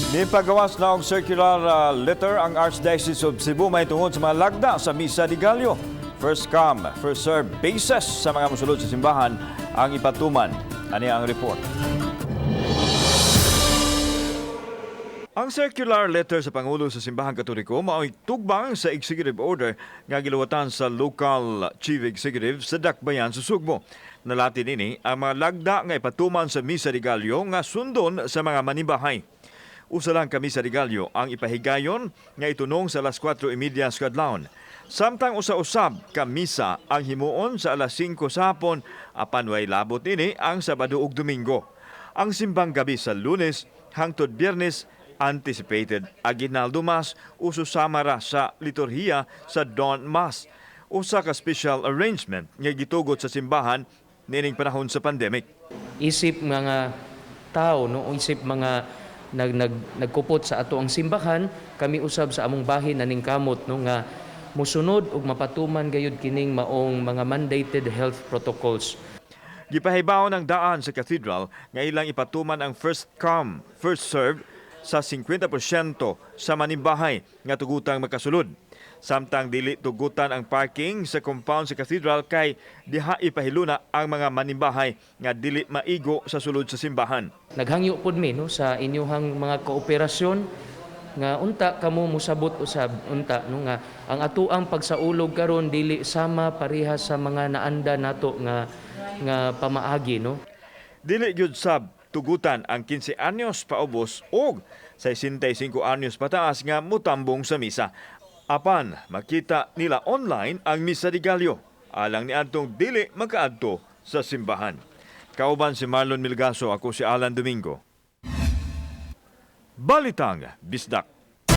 Nipagawas na og circular letter ang Archdiocese of Cebu may tungod sa mga lagda sa Misa de Gallo. First come, first serve basis sa mga musulod sa simbahan ang ipatuman. Ani ang report. Ang circular letter sa Pangulo sa Simbahang Katoliko mao'y tugbang sa executive order nga giluwatan sa local chief executive sa Dakbayan sa Sugbo. Nalati nini ang mga lagda nga ipatuman sa Misa de Gallo nga sundon sa mga manibahay. Usa lang ka Misa de Gallo ang ipahigayon nga itunong sa alas 4:30 sa kadlawon. Samtang usa-usab ka misa ang himuon sa alas 5 sa hapon apan way labot nini ang Sabado ug Domingo. Ang simbang gabi sa Lunes hangtod Biyernes anticipated aginaldo Mass o susama ra sa liturhiya sa Dawn Mass. Usa ka special arrangement nga gitugot sa simbahan nining panahon sa pandemic. Isip mga tao, no, isip mga nagkupot sa ato ang simbahan, kami usab sa among bahin naning kamot no nga musunod ug mapatuman gayud kining maong mga mandated health protocols. Gipahibaw ng daan sa cathedral nga ilang ipatuman ang first come, first serve sa 50% sa manimbahay nga tugutang makasulod. Samtang dili tugutan ang parking sa compound sa cathedral kay diha ipahiluna ang mga manimbahay nga dili maigo sa sulod sa simbahan. Naghangyo pod mi no sa inyuhang mga kooperasyon nga unta kamo musabot usab unta no nga ang atoang pagsaulog karon dili sama parehas sa mga naanda nato nga pamaagi no. Dili gyud sab tugutan ang 15 anyos paubos og 65 anyos pataas nga mutambong sa misa. Apan makita nila online ang Misa de Gallo alang ni adtong dili makaadto sa simbahan. Kauban si Marlon Milgaso, ako si Alan Domingo. Balitang Bisdak.